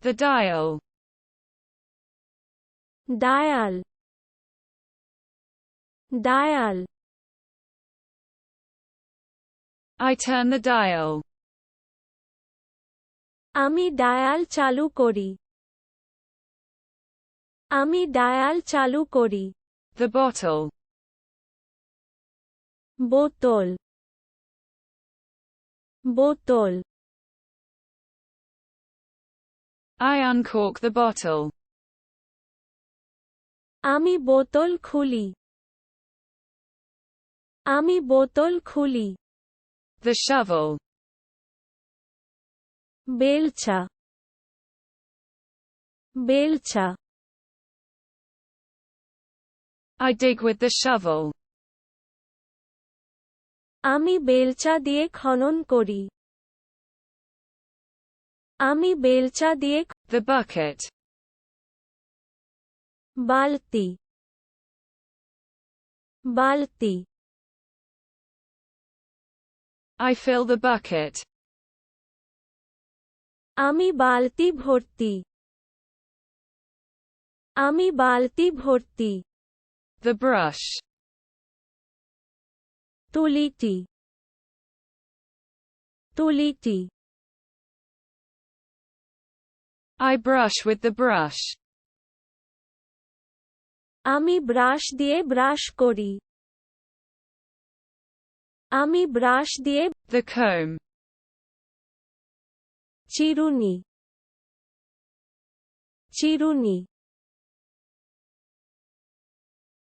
The dial. Dial. Dial. I turn the dial. আমি dial চালু করি। আমি ডায়াল চালু করি। The bottle. বোতল। বোতল। I uncork the bottle. আমি বোতল খুলি। আমি বোতল খুলি। The shovel. বেলচা। বেলচা। I dig with the shovel. আমি বেলচা দিয়ে খনন করি। আমি বেলচা দিয়ে। The bucket. বালতি। বালতি। I fill the bucket. আমি বালতি ভর্তি। আমি বালতি ভর্তি। The brush. তুলিটি। তুলিটি। I brush with the brush. আমি ব্রাশ দিয়ে ব্রাশ করি। আমি ব্রাশ দিয়ে। The comb. চিরুনি। চিরুনি।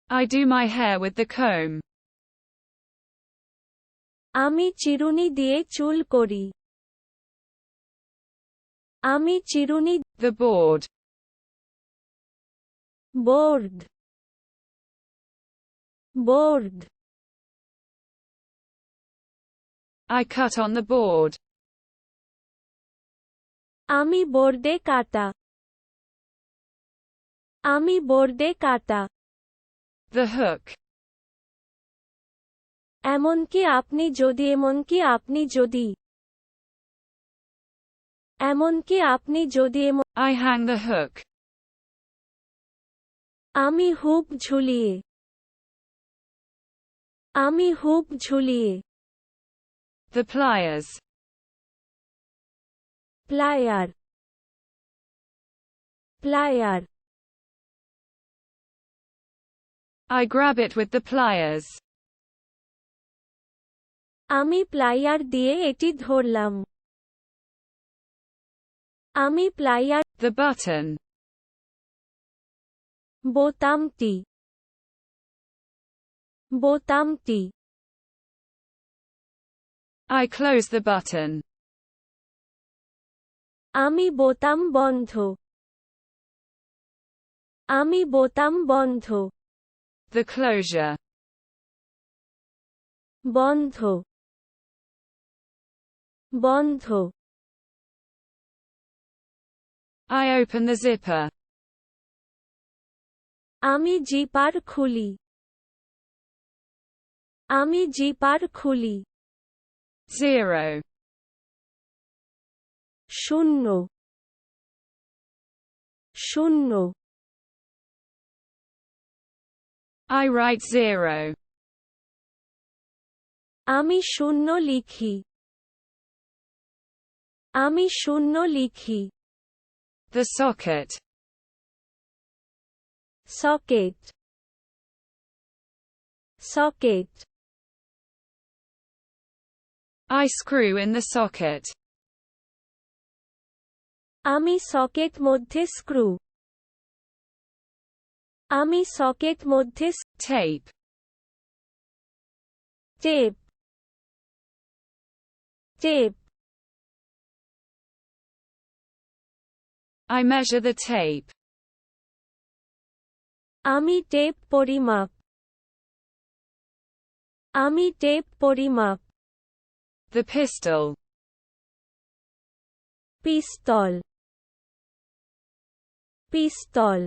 I do my hair with the comb. আমি চিরুনি দিয়ে চুল করি। আমি চিরুনি। The board. Board. Board. I cut on the board. আমি বোর্ডে কাটা। আমি বোর্ডে কাটা। The hook. এমনকি আপনি যদি। এমনকি আপনি যদি। এমনকি আপনি যদি। I hang the hook. আমি হুক ঝুলিয়ে। আমি হুক ঝুলিয়ে। The pliers. Plier. Plier. I grab it with the pliers. আমি প্লায়ার দিয়ে এটি ধরলাম। আমি প্লায়ার। The button. বোতামটি। বোতামটি। I close the button. আমি বোতাম বন্ধ। আমি বোতাম বন্ধ। The closure. বন্ধ। বন্ধ। I open the zipper. আমি জিপার খুলি। আমি জিপার খুলি। 0. শূন্য। শূন্য। I write 0. আমি শূন্য লিখি। আমি শূন্য লিখি। The socket. Socket. Socket. I screw in the socket. আমি সকেট মধ্যে স্ক্রু। আমি সকেট মধ্যে। Tape. Tape. Tape. I measure the tape. আমি টেপ পরিমাপ। আমি টেপ পরিমাপ। The pistol. Pistol. Pistol.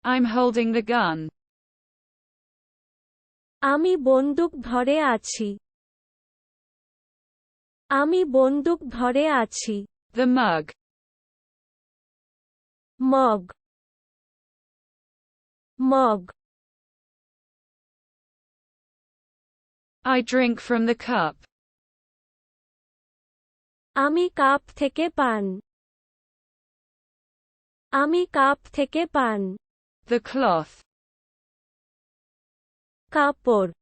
I'm holding the gun. আমি বন্দুক ধরে আছি। আমি বন্দুক ধরে আছি। The mug. mug, mug. I drink from the cup. আমি কাপ থেকে পান। আমি কাপ থেকে পান। The cloth. কাপড়,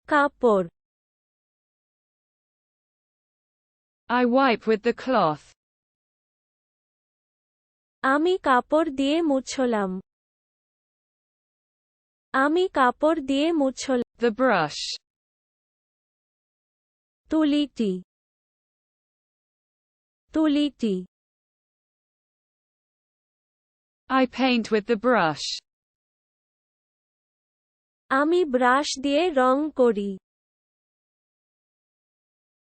কাপড়। I wipe with the cloth. আমি কাপড় দিয়ে মুছলাম। আমি কাপড় দিয়ে মুছলাম। The brush. তুলিটি, তুলিটি। I paint with the brush. আমি ব্রাশ দিয়ে রং করি।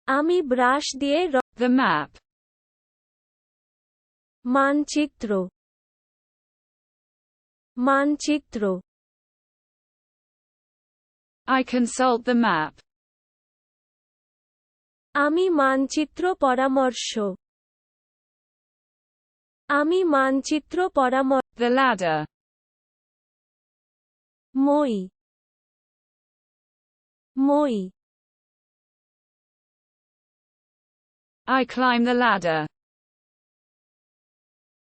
আমি ব্রাশ দিয়ে রং। The map. মানচিত্র, মানচিত্র। I consult the map. আমি মানচিত্র পরামর্শ। আমি মানচিত্র পরামর্শ। The ladder. মই, মই। I climb the ladder.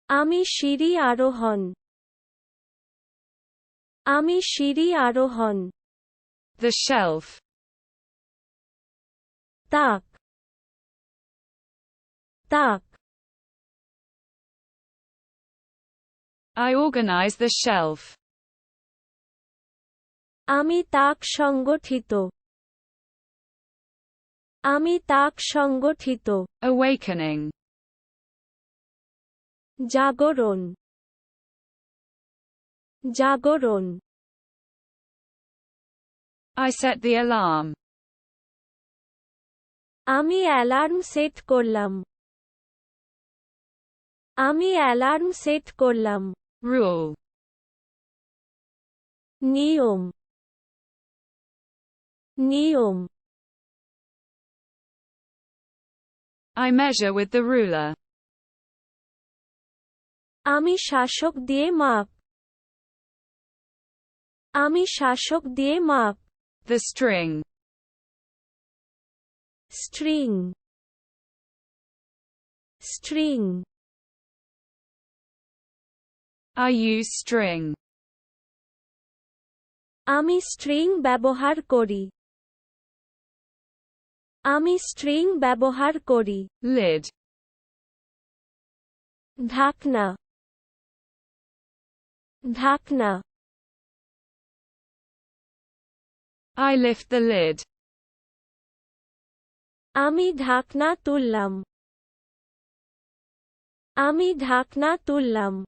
আমি সিঁড়ি আরোহণ। আমি সিঁড়ি আরোহণ। The shelf. তাক, তাক। I organize the shelf. আমি তাক সংগঠিত। আমি তাক সংগঠিত। Awakening. জাগরণ, জাগরণ। I set the alarm. আমি অ্যালার্ম সেট করলাম। আমি অ্যালার্ম সেট করলাম। Rule. নিয়ম, নিয়ম। I measure with the ruler. আমি শাসক দিয়ে মাপ। আমি শাসক দিয়ে মাপ। The string. String, string. I use string. আমি স্ট্রিং ব্যবহার করি। আমি স্ট্রিং ব্যবহার করি। Lid. ঢাকনা, ঢাকনা। I lift the lid. আমি ঢাকনা তুললাম। আমি ঢাকনা তুললাম।